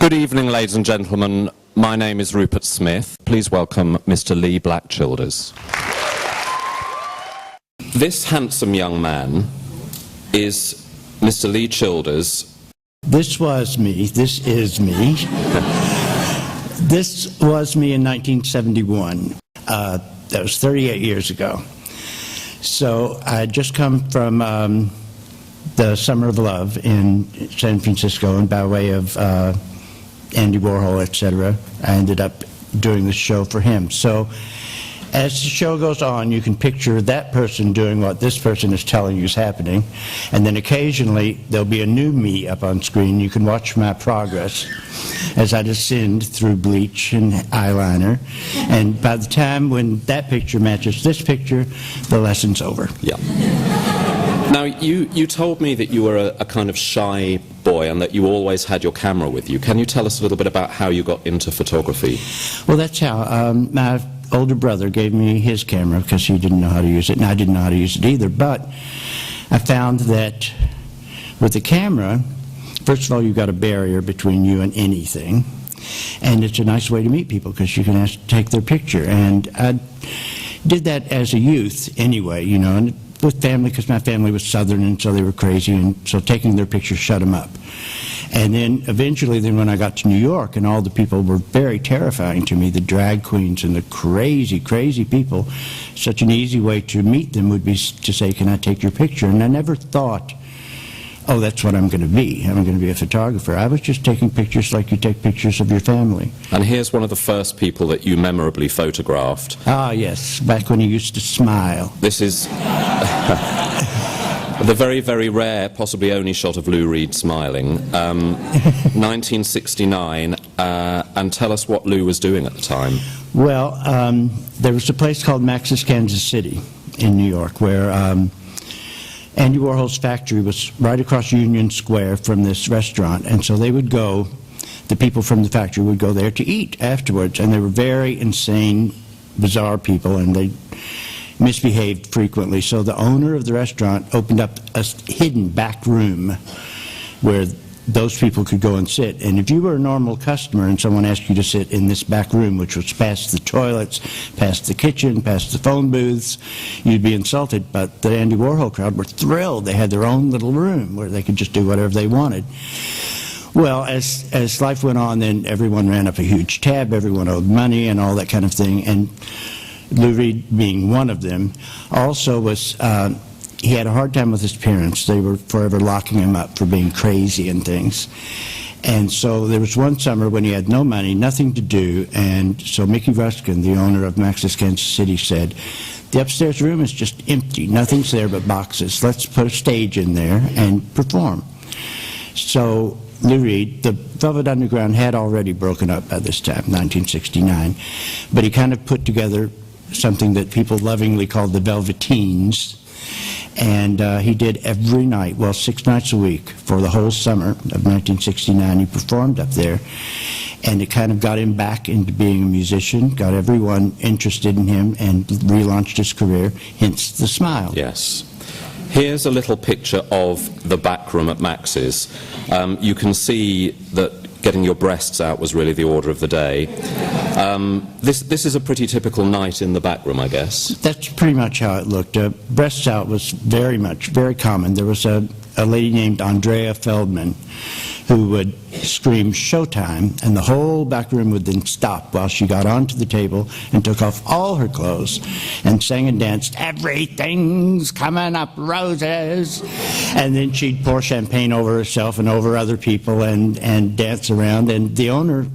Good evening, ladies and gentlemen. My name is Rupert Smith. Please welcome Mr. Leee Black Childers. This handsome young man is Mr. Leee Childers. This was me. This is me. This was me in 1971. That was 38 years ago. So I had just come from the Summer of Love in San Francisco, and by way of Andy Warhol, etc., I ended up doing the show for him. So as the show goes on, you can picture that person doing what this person is telling you is happening, and then occasionally there'll be a new me up on screen. You can watch my progress as I descend through bleach and eyeliner, and by the time when that picture matches this picture, the lesson's over. Yeah. Now, you told me that you were a kind of shy boy and that you always had your camera with you. Can you tell us a little bit about how you got into photography? Well, that's how. My older brother gave me his camera because he didn't know how to use it, and I didn't know how to use it either. But I found that with the camera, first of all, you've got a barrier between you and anything, and it's a nice way to meet people because you can take their picture. And I did that as a youth anyway, you know, and with family, because my family was Southern, and so they were crazy, and so taking their pictures shut them up. And then eventually, when I got to New York, and all the people were very terrifying to me, the drag queens and the crazy, crazy people, such an easy way to meet them would be to say, can I take your picture? And I never thought, oh, that's what I'm going to be. I'm going to be a photographer. I was just taking pictures like you take pictures of your family. And here's one of the first people that you memorably photographed. Ah, yes, back when he used to smile. This is the very, very rare, possibly only shot of Lou Reed smiling, 1969, and tell us what Lou was doing at the time. Well, there was a place called Max's Kansas City in New York where Andy Warhol's factory was right across Union Square from this restaurant, and so they would go, the people from the factory would go there to eat afterwards, and they were very insane, bizarre people, and they misbehaved frequently. So the owner of the restaurant opened up a hidden back room where those people could go and sit. And if you were a normal customer and someone asked you to sit in this back room, which was past the toilets, past the kitchen, past the phone booths, you'd be insulted. But the Andy Warhol crowd were thrilled. They had their own little room where they could just do whatever they wanted. Well, as life went on, then everyone ran up a huge tab, everyone owed money and all that kind of thing. And Lou Reed being one of them also was, he had a hard time with his parents. They were forever locking him up for being crazy and things. And so there was one summer when he had no money, nothing to do, and so Mickey Ruskin, the owner of Max's Kansas City, said, the upstairs room is just empty, nothing's there but boxes. Let's put a stage in there and perform. So Lou Reed, the Velvet Underground had already broken up by this time, 1969, but he kind of put together something that people lovingly called the Velveteens, and he did every night, well, 6 nights a week for the whole summer of 1969. He performed up there, and it kind of got him back into being a musician, got everyone interested in him, and relaunched his career, hence the smile. Yes. Here's a little picture of the back room at Max's. You can see that getting your breasts out was really the order of the day. This is a pretty typical night in the back room, I guess. That's pretty much how it looked. Breasts out was very common. There was a lady named Andrea Feldman who would scream "Showtime," and the whole back room would then stop while she got onto the table and took off all her clothes and sang and danced, "Everything's coming up roses," and then she'd pour champagne over herself and over other people and dance around. And the owner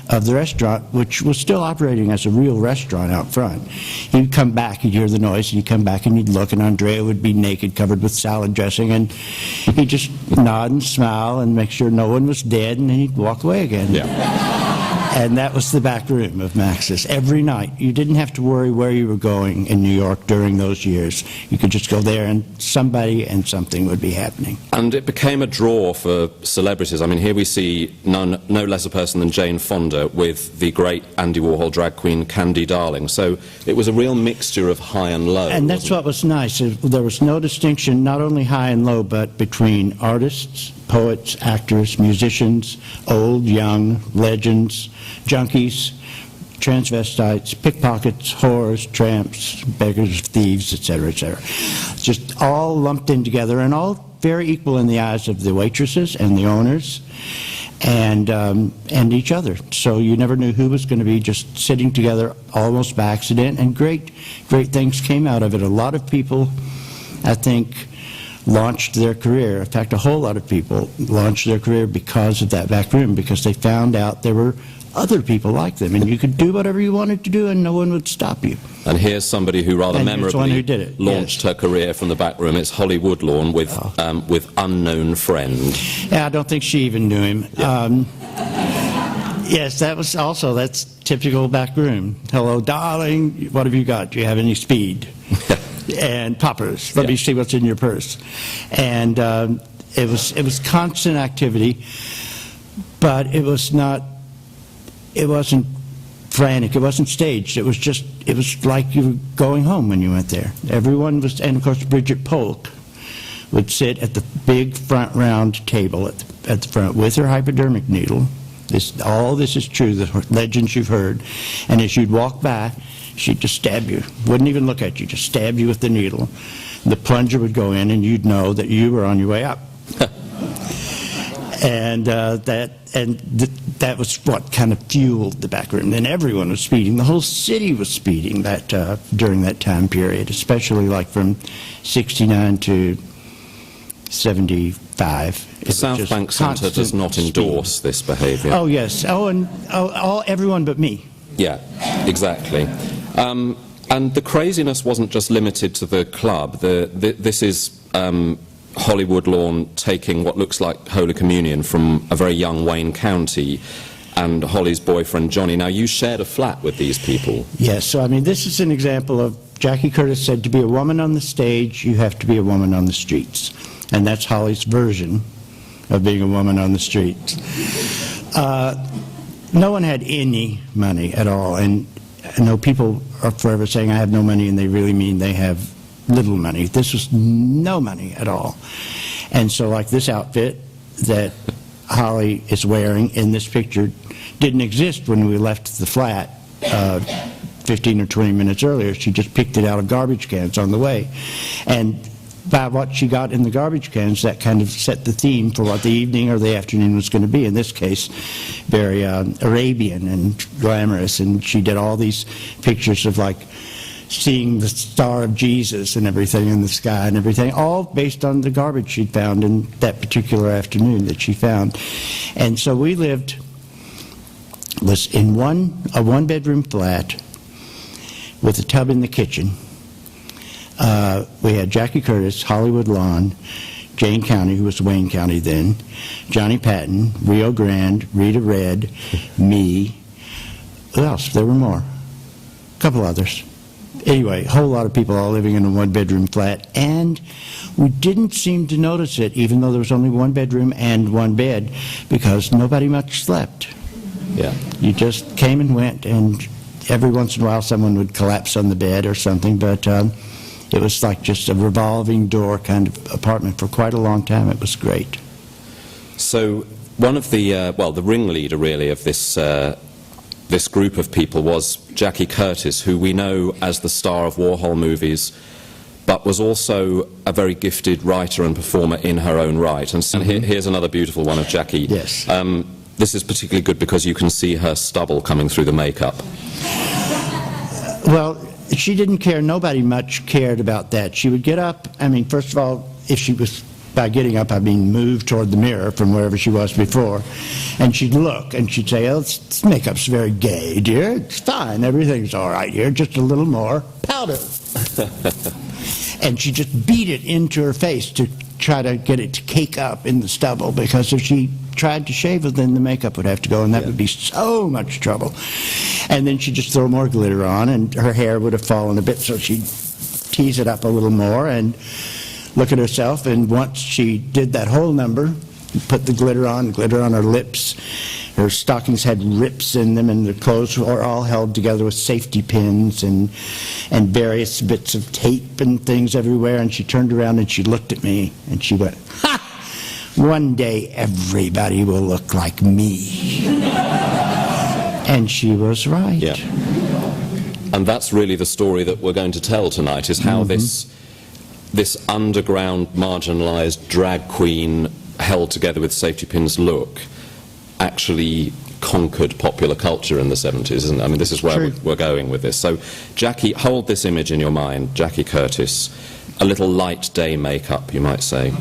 of the restaurant, which was still operating as a real restaurant out front, he'd come back, he'd hear the noise, and he'd come back and he'd look, and Andrea would be naked, covered with salad dressing, and he'd just nod and smile and make sure no one was dead, and then he'd walk away again. Yeah. And that was the back room of Max's. Every night. You didn't have to worry where you were going in New York during those years. You could just go there and somebody and something would be happening. And it became a draw for celebrities. I mean, here we see no less a person than Jane Fonda with the great Andy Warhol drag queen Candy Darling. So it was a real mixture of high and low. And that's what was nice. There was no distinction, not only high and low, but between artists poets, actors, musicians, old, young, legends, junkies, transvestites, pickpockets, whores, tramps, beggars, thieves, etc., etc. Just all lumped in together and all very equal in the eyes of the waitresses and the owners and each other. So you never knew who was going to be just sitting together almost by accident, and great things came out of it. A lot of people, I think, launched their career. In fact, a whole lot of people launched their career because of that back room, because they found out there were other people like them, and you could do whatever you wanted to do and no one would stop you. And here's somebody who rather memorably launched her career from the back room. It's Holly Woodlawn with Unknown Friend. Yeah, I don't think she even knew him. Yeah. Yes, that's typical back room. Hello, darling, what have you got? Do you have any speed? And poppers, let me see what's in your purse. And it was constant activity, but it wasn't frantic, it wasn't staged, it was like you were going home when you went there. Everyone was, and of course Bridget Polk would sit at the big front round table at the front with her hypodermic needle. All this is true, the legends you've heard, and as you'd walk by, she'd just stab you, wouldn't even look at you, just stab you with the needle. The plunger would go in and you'd know that you were on your way up. And that was what kind of fueled the back room. Then everyone was speeding. The whole city was speeding during that time period, especially like from 69 to 75. The Southbank Centre does not endorse this behaviour. Oh, yes. Everyone but me. Yeah, exactly. And the craziness wasn't just limited to the club. This is Holly Woodlawn taking what looks like Holy Communion from a very young Wayne County, and Holly's boyfriend Johnny. Now, you shared a flat with these people. Yes, so I mean, this is an example of Jackie Curtis said, to be a woman on the stage, you have to be a woman on the streets. And that's Holly's version of being a woman on the streets. No one had any money at all, and I know people are forever saying I have no money, and they really mean they have little money. This was no money at all. And so like this outfit that Holly is wearing in this picture didn't exist when we left the flat 15 or 20 minutes earlier. She just picked it out of garbage cans on the way. And by what she got in the garbage cans, that kind of set the theme for what the evening or the afternoon was going to be. In this case, very Arabian and glamorous. And she did all these pictures of like seeing the star of Jesus and everything in the sky and everything, all based on the garbage she'd found in that particular afternoon that she found. And so we was in a one-bedroom flat with a tub in the kitchen. We had Jackie Curtis, Holly Woodlawn, Jane County, who was Wayne County then, Johnny Patton, Rio Grande, Rita Red, me. Who else? There were more. A couple others. Anyway, a whole lot of people all living in a one-bedroom flat, and we didn't seem to notice it, even though there was only one bedroom and one bed, because nobody much slept. Yeah. You just came and went, and every once in a while someone would collapse on the bed or something, but it was like just a revolving door kind of apartment for quite a long time. It was great. So one of the, the ringleader really of this group of people was Jackie Curtis, who we know as the star of Warhol movies, but was also a very gifted writer and performer in her own right. And so here's another beautiful one of Jackie. Yes. This is particularly good because you can see her stubble coming through the makeup. Well, she didn't care. Nobody much cared about that. She would get up. I mean, first of all, if she was, by getting up, I mean move toward the mirror from wherever she was before, and she'd look and she'd say, oh, this makeup's very gay, dear. It's fine. Everything's all right here. Just a little more powder. And she just beat it into her face to try to get it to cake up in the stubble, because if she tried to shave it, then the makeup would have to go, and that would be so much trouble. And then she'd just throw more glitter on, and her hair would have fallen a bit, so she'd tease it up a little more and look at herself. And once she did that whole number, put the glitter on her lips, her stockings had rips in them, and the clothes were all held together with safety pins and various bits of tape and things everywhere. And she turned around and she looked at me and she went, "Ha! one day everybody will look like me. And she was right. Yeah. And that's really the story that we're going to tell tonight, is how this underground, marginalized drag queen held together with safety pins look actually conquered popular culture in the 70s, isn't it? I mean, this is where we're going with this. So, Jackie, hold this image in your mind. Jackie Curtis, a little light day makeup, you might say.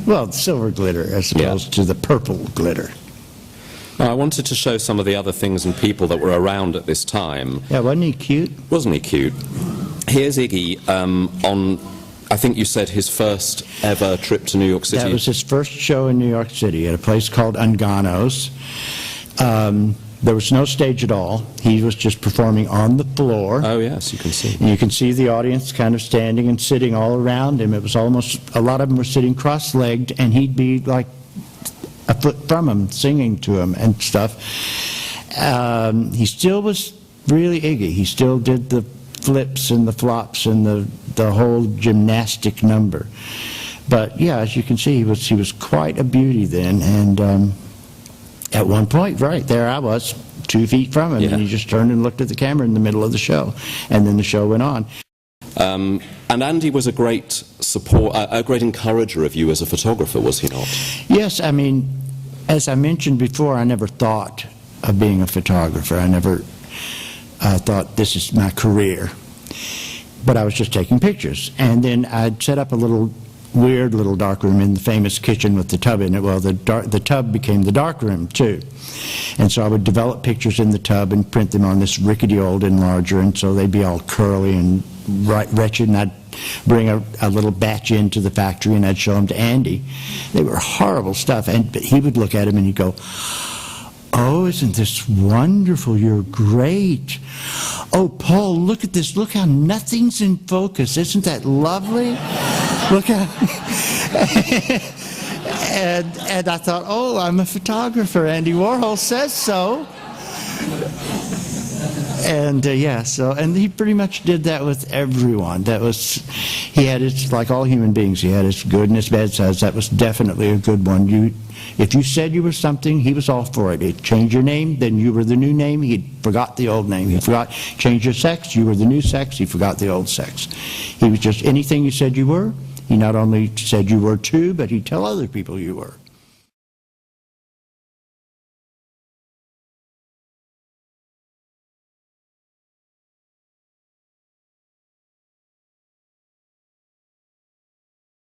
Well, silver glitter as opposed to the purple glitter. Now, I wanted to show some of the other things and people that were around at this time. Yeah, wasn't he cute? Wasn't he cute? Here's Iggy on, I think you said, his first ever trip to New York City. That was his first show in New York City at a place called Ungano's. There was no stage at all. He was just performing on the floor. Oh, yes, you can see. And you can see the audience kind of standing and sitting all around him. It was almost, a lot of them were sitting cross-legged, and he'd be like a foot from him, singing to him and stuff. He still was really Iggy. He still did the flips and the flops and the whole gymnastic number. But yeah, as you can see, he was quite a beauty then. And at one point, right there I was, 2 feet from him, and he just turned and looked at the camera in the middle of the show, and then the show went on. And Andy was a great support, a great encourager of you as a photographer, was he not? Yes, I mean, as I mentioned before, I never thought of being a photographer. I never thought this is my career. But I was just taking pictures. And then I'd set up a little weird little darkroom in the famous kitchen with the tub in it. Well, the tub became the darkroom too. And so I would develop pictures in the tub and print them on this rickety old enlarger, and so they'd be all curly and wretched, and I'd bring a little batch into the factory and I'd show them to Andy. They were horrible stuff, but he would look at them and he'd go, "Oh, isn't this wonderful? You're great. Oh, Paul, look at this. Look how nothing's in focus. Isn't that lovely? Look how..." and I thought, oh, I'm a photographer. Andy Warhol says so. And and he pretty much did that with everyone. He had his, like all human beings, he had his good and his bad sides. That was definitely a good one. If you said you were something, he was all for it. He'd change your name, then you were the new name. He forgot the old name. He forgot, change your sex, you were the new sex. He forgot the old sex. He was just anything you said you were. He not only said you were too, but he'd tell other people you were.